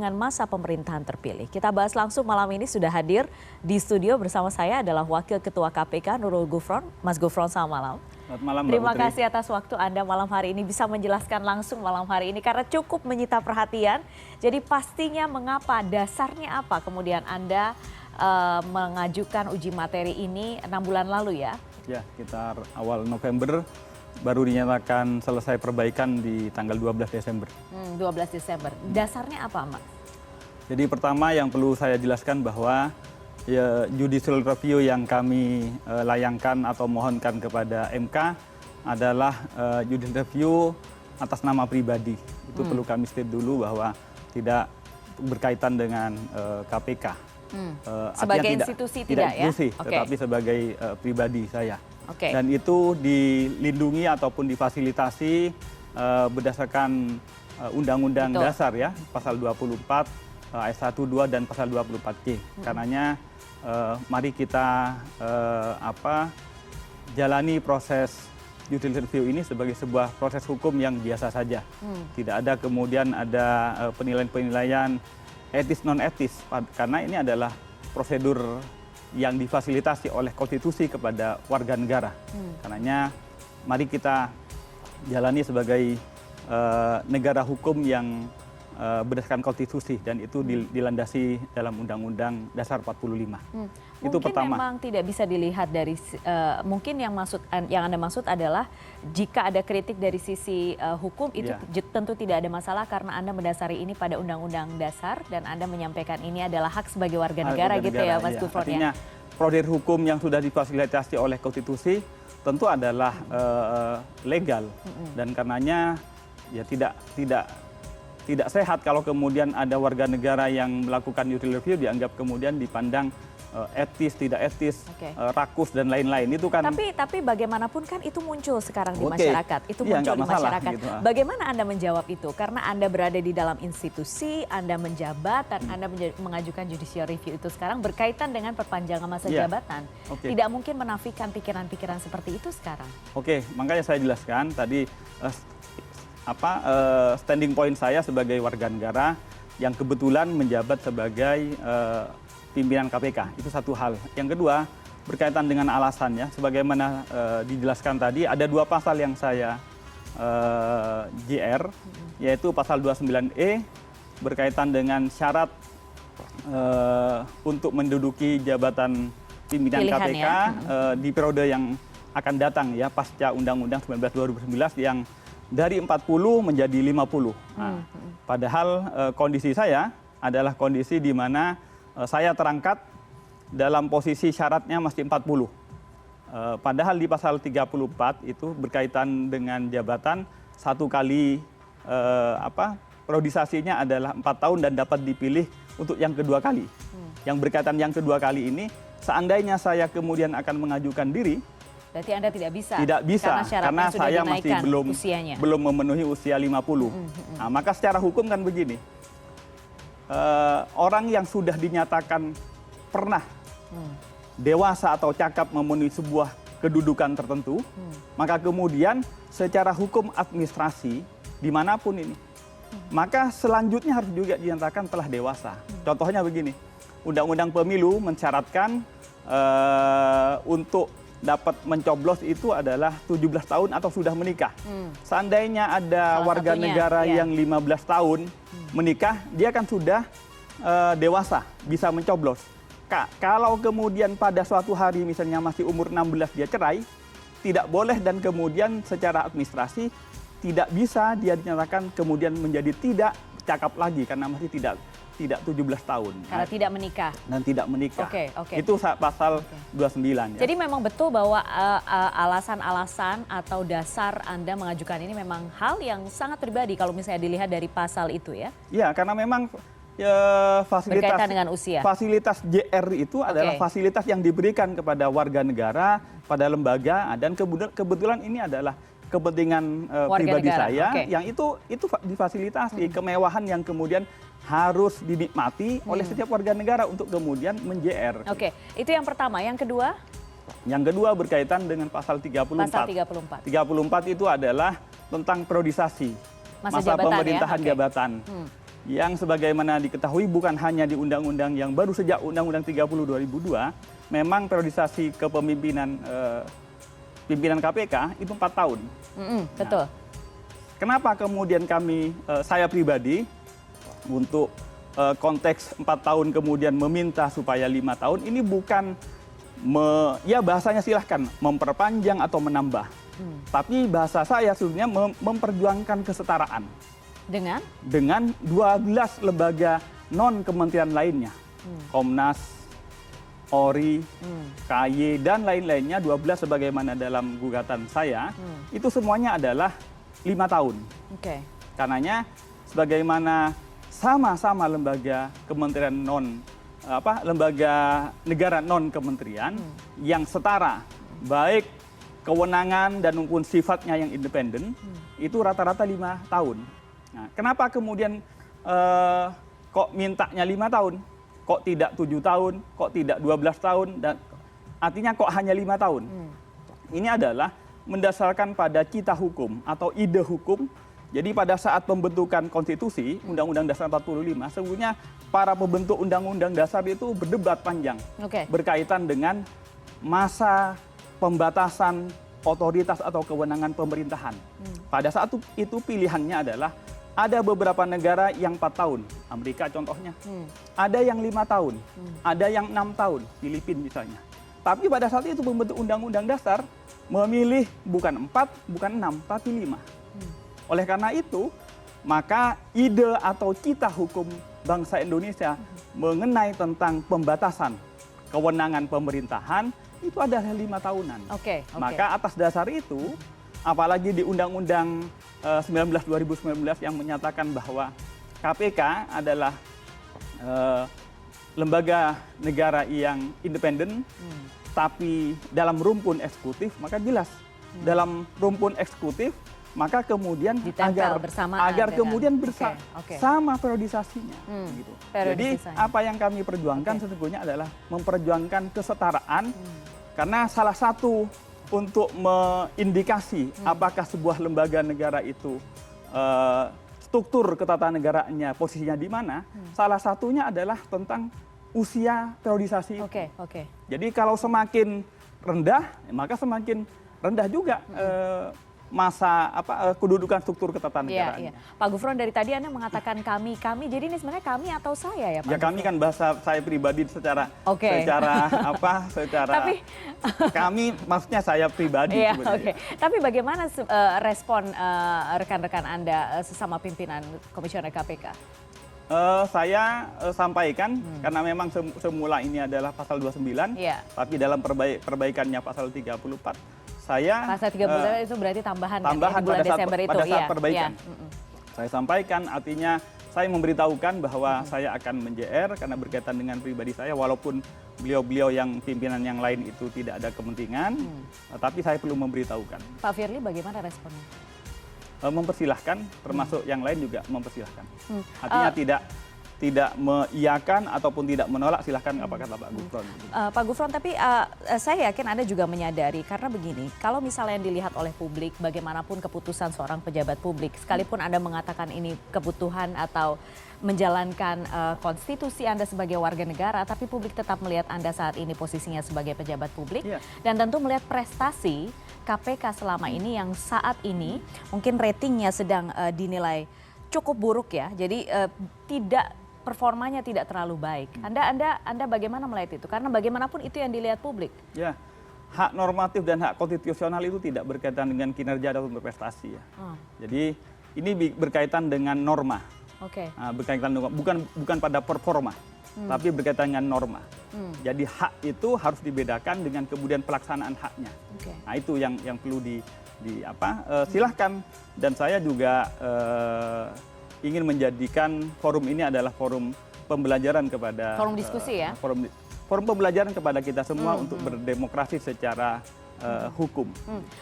dengan masa pemerintahan terpilih. Kita bahas langsung malam ini, sudah hadir di studio bersama saya adalah Wakil Ketua KPK Nurul Gufron. Mas Gufron, selamat malam. Selamat malam, Mbak Terima Putri. kasih atas waktu Anda malam hari ini bisa menjelaskan langsung malam hari ini karena cukup menyita perhatian. Jadi pastinya mengapa, dasarnya apa kemudian Anda mengajukan uji materi ini 6 bulan lalu ya? Ya, sekitar awal November baru dinyatakan selesai perbaikan di tanggal 12 Desember. 12 Desember. Dasarnya apa, Mas? Jadi pertama yang perlu saya jelaskan bahwa ya, judicial review yang kami layangkan atau mohonkan kepada MK adalah judicial review atas nama pribadi. Itu perlu kami state dulu bahwa tidak berkaitan dengan KPK. Sebagai institusi tidak ya? Institusi, tetapi sebagai pribadi saya. Dan itu dilindungi ataupun difasilitasi berdasarkan Undang-Undang Dasar ya, pasal 24 ayat 1, 2 dan pasal 24C. Karenanya mari kita jalani proses judicial review ini sebagai sebuah proses hukum yang biasa saja. Tidak ada kemudian ada penilaian-penilaian etis non etis, karena ini adalah prosedur yang difasilitasi oleh konstitusi kepada warga negara. Karenanya mari kita jalani sebagai negara hukum yang berdasarkan konstitusi dan itu dilandasi dalam Undang-Undang Dasar 45. Itu pertama. Memang tidak bisa dilihat dari mungkin yang Anda maksud adalah jika ada kritik dari sisi hukum itu tentu tidak ada masalah karena Anda mendasari ini pada Undang-Undang Dasar dan Anda menyampaikan ini adalah hak sebagai warga negara gitu ya, Mas Gufron ya. Artinya prosedur hukum yang sudah difasilitasi oleh konstitusi tentu adalah legal dan karenanya ya tidak sehat kalau kemudian ada warga negara yang melakukan judicial review dianggap kemudian dipandang etis, tidak etis, rakus dan lain-lain. Itu kan. Tapi bagaimanapun kan itu muncul sekarang di masyarakat. Itu muncul di masyarakat. Gitu. Bagaimana Anda menjawab itu? Karena Anda berada di dalam institusi, Anda menjabat dan Anda mengajukan judicial review itu sekarang berkaitan dengan perpanjangan masa jabatan. Tidak mungkin menafikan pikiran-pikiran seperti itu sekarang. Makanya saya jelaskan tadi standing point saya sebagai warga negara yang kebetulan menjabat sebagai pimpinan KPK. Itu satu hal. Yang kedua, berkaitan dengan alasannya, sebagaimana dijelaskan tadi, ada 2 pasal yang saya JR, yaitu pasal 29E berkaitan dengan syarat untuk menduduki jabatan pimpinan KPK di periode yang akan datang ya, pasca Undang-Undang 19 2011 yang dari 40 menjadi 50. Padahal kondisi saya adalah kondisi di mana saya terangkat dalam posisi syaratnya masih 40. Padahal di pasal 34 itu berkaitan dengan jabatan 1 kali periodisasinya adalah 4 tahun dan dapat dipilih untuk yang kedua kali. Yang berkaitan yang kedua kali ini, seandainya saya kemudian akan mengajukan diri, berarti Anda tidak bisa? Tidak bisa, karena saya masih belum memenuhi usia 50. Nah, maka secara hukum kan begini, orang yang sudah dinyatakan pernah dewasa atau cakap memenuhi sebuah kedudukan tertentu, maka kemudian secara hukum administrasi dimanapun ini, maka selanjutnya harus juga dinyatakan telah dewasa. Contohnya begini, Undang-Undang Pemilu mensyaratkan untuk dapat mencoblos itu adalah 17 tahun atau sudah menikah. Seandainya ada warga negara yang 15 tahun menikah, dia kan sudah dewasa, bisa mencoblos. Kalau kemudian pada suatu hari misalnya masih umur 16 dia cerai, tidak boleh dan kemudian secara administrasi tidak bisa dia dinyatakan kemudian menjadi tidak cakap lagi karena masih tidak 17 tahun. Karena tidak menikah. Dan tidak menikah. Itu pasal 29. Ya. Jadi memang betul bahwa alasan-alasan atau dasar Anda mengajukan ini memang hal yang sangat pribadi kalau misalnya dilihat dari pasal itu ya? Iya, karena memang berkaitan dengan usia. Fasilitas JR itu adalah fasilitas yang diberikan kepada warga negara, pada lembaga, dan kebetulan ini adalah kepentingan pribadi saya yang itu difasilitasi, kemewahan yang kemudian harus dinikmati oleh setiap warga negara untuk kemudian men-JR. Itu yang pertama. Yang kedua? Yang kedua berkaitan dengan pasal 34. Pasal 34. 34 itu adalah tentang periodisasi masa pemerintahan jabatan. yang sebagaimana diketahui bukan hanya di undang-undang yang baru sejak Undang-Undang 30 2002, memang periodisasi kepemimpinan pimpinan KPK itu 4 tahun. Betul. Nah, kenapa kemudian saya pribadi untuk konteks 4 tahun kemudian meminta supaya 5 tahun, ini bukan ya bahasanya silahkan memperpanjang atau menambah. Tapi bahasa saya sebenarnya memperjuangkan kesetaraan. Dengan 12 lembaga non-kementerian lainnya. Komnas, ORI, KY, dan lain-lainnya 12 sebagaimana dalam gugatan saya, itu semuanya adalah 5 tahun. Karenanya sebagaimana sama-sama lembaga kementerian lembaga negara non-kementerian yang setara, baik kewenangan dan maupun sifatnya yang independen, itu rata-rata 5 tahun. Nah, kenapa kemudian kok mintanya 5 tahun, kok tidak 7 tahun, kok tidak 12 tahun, dan artinya kok hanya 5 tahun? Ini adalah mendasarkan pada cita hukum atau ide hukum. Jadi pada saat pembentukan konstitusi, Undang-Undang Dasar 45, sebetulnya para pembentuk Undang-Undang Dasar itu berdebat panjang berkaitan dengan masa pembatasan otoritas atau kewenangan pemerintahan. Pada saat itu pilihannya adalah ada beberapa negara yang 4 tahun, Amerika contohnya. Ada yang 5 tahun, ada yang 6 tahun, Filipina misalnya. Tapi pada saat itu pembentuk Undang-Undang Dasar memilih bukan 4, bukan 6, tapi 5. Oleh karena itu, maka ide atau cita hukum bangsa Indonesia mengenai tentang pembatasan kewenangan pemerintahan itu adalah 5 tahunan. Maka atas dasar itu, apalagi di Undang-Undang 19 2019 yang menyatakan bahwa KPK adalah lembaga negara yang independen, tapi dalam rumpun eksekutif, maka jelas dalam rumpun eksekutif, maka kemudian agar kemudian sama periodisasinya. Gitu. Jadi apa yang kami perjuangkan sesungguhnya adalah memperjuangkan kesetaraan, karena salah satu untuk mengindikasi apakah sebuah lembaga negara itu struktur ketatanegaraannya posisinya di mana, salah satunya adalah tentang usia periodisasi. Jadi kalau semakin rendah, maka semakin rendah juga masa kedudukan struktur ketatanegaraan. Pak Gufron, dari tadi Anda mengatakan kami, jadi ini sebenarnya kami atau saya ya Pak? Ya kami kan bahasa saya pribadi secara tapi kami maksudnya saya pribadi. Tapi bagaimana respon rekan-rekan Anda sesama pimpinan Komisioner KPK? Saya sampaikan karena memang semula ini adalah pasal 29, tapi dalam perbaikannya pasal 34. Pasal 30 itu berarti tambahan kan, ya, di bulan Desember itu. Pada saat perbaikan. Saya sampaikan, artinya saya memberitahukan bahwa saya akan men-JR karena berkaitan dengan pribadi saya, walaupun beliau-beliau yang pimpinan yang lain itu tidak ada kepentingan, tapi saya perlu memberitahukan. Pak Firly, bagaimana responnya? Mempersilahkan, termasuk yang lain juga mempersilahkan. Artinya tidak mengiyakan ataupun tidak menolak, silahkan apa kata Pak Gufron. Pak Gufron, tapi saya yakin Anda juga menyadari, karena begini, kalau misalnya yang dilihat oleh publik, bagaimanapun keputusan seorang pejabat publik, sekalipun Anda mengatakan ini kebutuhan atau menjalankan konstitusi Anda sebagai warga negara, tapi publik tetap melihat Anda saat ini posisinya sebagai pejabat publik, dan tentu melihat prestasi KPK selama ini yang saat ini mungkin ratingnya sedang dinilai cukup buruk ya, jadi performanya tidak terlalu baik. Anda bagaimana melihat itu? Karena bagaimanapun itu yang dilihat publik. Ya, hak normatif dan hak konstitusional itu tidak berkaitan dengan kinerja atau prestasi ya. Jadi ini berkaitan dengan norma. Berkaitan dengan, bukan pada performa, tapi berkaitan dengan norma. Jadi hak itu harus dibedakan dengan kemudian pelaksanaan haknya. Nah itu yang perlu silahkan, dan saya juga ingin menjadikan forum ini adalah forum pembelajaran kepada forum diskusi ya, forum pembelajaran kepada kita semua untuk berdemokrasi secara hukum.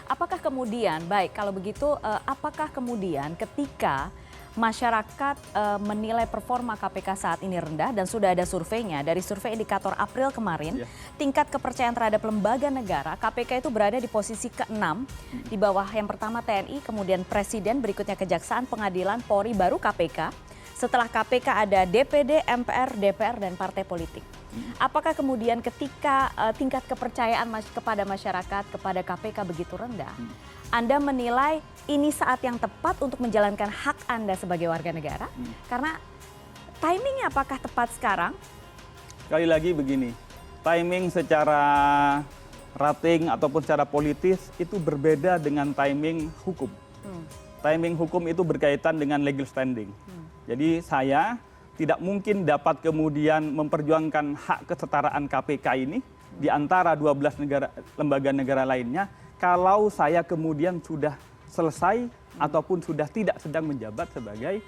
Apakah kemudian, baik kalau begitu, apakah kemudian ketika masyarakat menilai performa KPK saat ini rendah, dan sudah ada surveinya, dari survei indikator April kemarin, tingkat kepercayaan terhadap lembaga negara, KPK itu berada di posisi ke-6, di bawah yang pertama TNI, kemudian Presiden, berikutnya Kejaksaan, Pengadilan, Polri, baru KPK. Setelah KPK ada DPD, MPR, DPR, dan partai politik. Apakah kemudian ketika tingkat kepercayaan kepada masyarakat, kepada KPK begitu rendah, Anda menilai ini saat yang tepat untuk menjalankan hak Anda sebagai warga negara? Karena timingnya apakah tepat sekarang? Sekali lagi begini, timing secara rating ataupun secara politis itu berbeda dengan timing hukum. Timing hukum itu berkaitan dengan legal standing. Jadi saya tidak mungkin dapat kemudian memperjuangkan hak kesetaraan KPK ini di antara 12 lembaga negara lainnya kalau saya kemudian sudah selesai ataupun sudah tidak sedang menjabat sebagai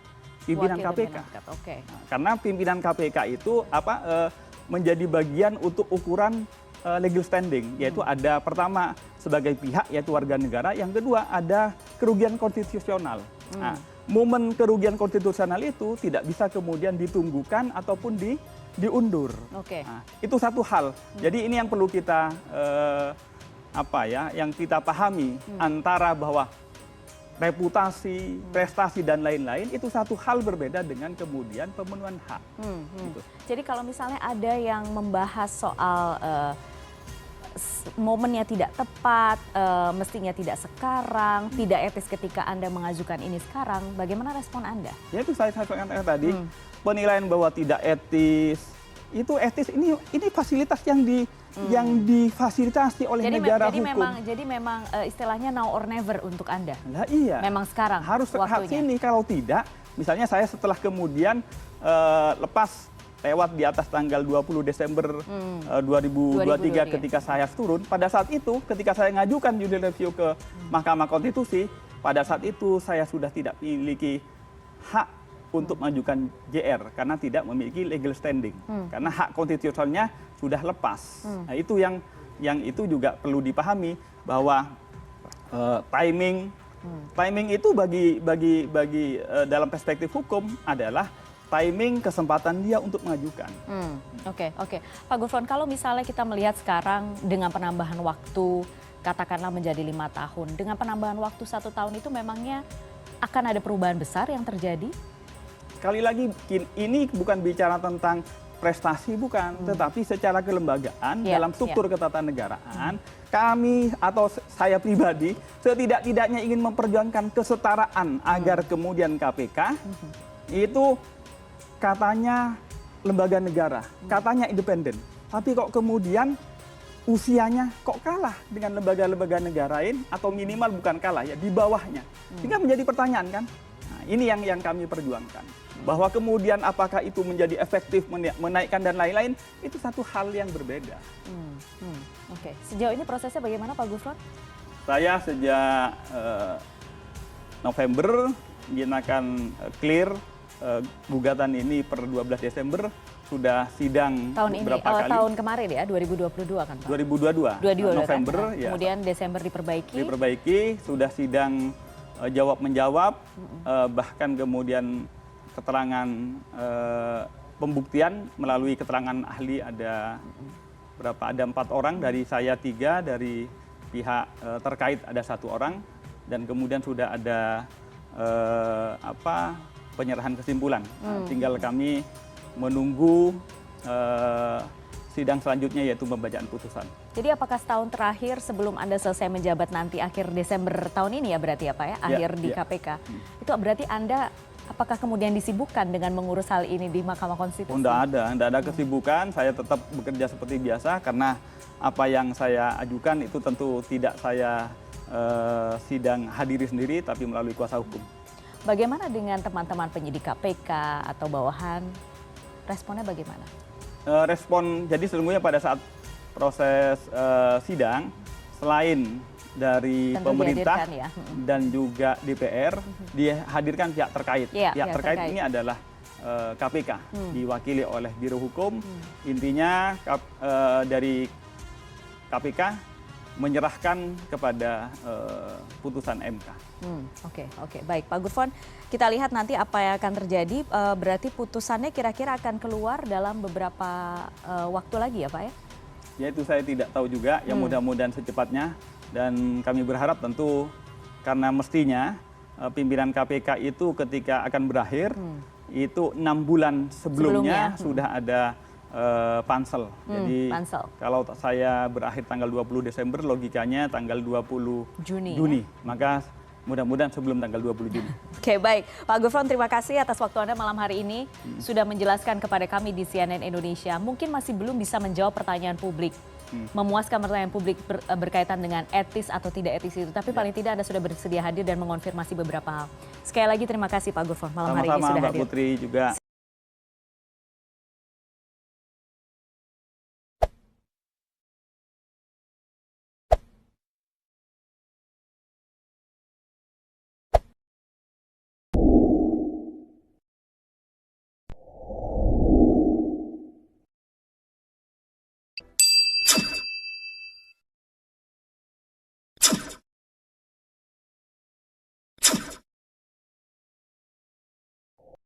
pimpinan KPK. Nah, karena pimpinan KPK itu menjadi bagian untuk ukuran legal standing, yaitu ada pertama sebagai pihak yaitu warga negara, yang kedua ada kerugian konstitusional. Nah, momen kerugian konstitusional itu tidak bisa kemudian ditunggukan ataupun diundur. Nah, itu satu hal. Jadi ini yang perlu kita yang kita pahami antara bahwa reputasi, prestasi dan lain-lain itu satu hal berbeda dengan kemudian pemenuhan hak. Gitu. Jadi kalau misalnya ada yang membahas soal momennya tidak tepat, mestinya tidak sekarang, tidak etis ketika Anda mengajukan ini sekarang, bagaimana respon Anda? Ya itu saya sampaikan tadi, penilaian bahwa tidak etis, itu etis ini fasilitas yang difasilitasi oleh negara hukum. Jadi memang istilahnya now or never untuk Anda? Nah, iya. Memang sekarang harus waktunya? Ini kalau tidak, misalnya saya setelah kemudian lepas lewat di atas tanggal 20 Desember 2023 ketika saya turun, pada saat itu ketika saya ngajukan judicial review ke Mahkamah Konstitusi, pada saat itu saya sudah tidak memiliki hak untuk mengajukan JR karena tidak memiliki legal standing. Karena hak konstitusionalnya sudah lepas. Nah, itu yang itu juga perlu dipahami bahwa timing itu bagi dalam perspektif hukum adalah timing kesempatan dia untuk mengajukan. Oke. Pak Gufron, kalau misalnya kita melihat sekarang dengan penambahan waktu, katakanlah menjadi 5 tahun, dengan penambahan waktu 1 tahun itu memangnya akan ada perubahan besar yang terjadi? Sekali lagi, ini bukan bicara tentang prestasi, bukan, tetapi secara kelembagaan dalam struktur ketatanegaraan, kami atau saya pribadi setidak-tidaknya ingin memperjuangkan kesetaraan agar kemudian KPK itu katanya lembaga negara, katanya independen, tapi kok kemudian usianya kok kalah dengan lembaga-lembaga negara lain, atau minimal bukan kalah ya, di bawahnya. Sehingga menjadi pertanyaan kan, nah, ini yang kami perjuangkan. Bahwa kemudian apakah itu menjadi efektif menaikkan dan lain-lain, itu satu hal yang berbeda. Oke. Sejauh ini prosesnya bagaimana Pak Gufron? Saya sejak November akan clear gugatan ini per 12 Desember, sudah sidang beberapa kali. Tahun kemarin ya, 2022 kan Pak? 2022. November kan? Ya. Kemudian Desember diperbaiki, sudah sidang jawab-menjawab, bahkan kemudian keterangan pembuktian melalui keterangan ahli ada 4 orang, dari saya 3, dari pihak terkait ada 1 orang, dan kemudian sudah ada penyerahan kesimpulan. Tinggal kami menunggu sidang selanjutnya, yaitu pembacaan putusan. Jadi apakah setahun terakhir sebelum Anda selesai menjabat nanti akhir Desember tahun ini ya berarti ya Pak ya, akhir di KPK, itu berarti Anda apakah kemudian disibukkan dengan mengurus hal ini di Mahkamah Konstitusi? Tidak ada kesibukan, saya tetap bekerja seperti biasa karena apa yang saya ajukan itu tentu tidak saya sidang hadiri sendiri, tapi melalui kuasa hukum. Bagaimana dengan teman-teman penyidik KPK atau bawahan? Responnya bagaimana? Respon, jadi sesungguhnya pada saat proses sidang, selain dari tentu pemerintah dan juga DPR, dihadirkan pihak terkait. Pihak terkait ini adalah KPK, diwakili oleh Biro Hukum. Intinya dari KPK menyerahkan kepada putusan MK. Oke, baik Pak Gufron, kita lihat nanti apa yang akan terjadi. Berarti putusannya kira-kira akan keluar dalam beberapa waktu lagi ya Pak ya? Ya itu saya tidak tahu juga, ya mudah-mudahan secepatnya. Dan kami berharap tentu karena mestinya pimpinan KPK itu ketika akan berakhir, itu 6 bulan sebelumnya sudah ada pansel. Jadi kalau saya berakhir tanggal 20 Desember, logikanya tanggal 20 Juni. Maka mudah-mudahan sebelum tanggal 20 Juni. Oke, baik. Pak Gufron, terima kasih atas waktu Anda malam hari ini. Sudah menjelaskan kepada kami di CNN Indonesia. Mungkin masih belum bisa menjawab pertanyaan publik. Memuaskan pertanyaan publik berkaitan dengan etis atau tidak etis itu. Tapi paling tidak Anda sudah bersedia hadir dan mengonfirmasi beberapa hal. Sekali lagi terima kasih Pak Gufron malam hari ini sudah hadir. Sama-sama Mbak Putri juga.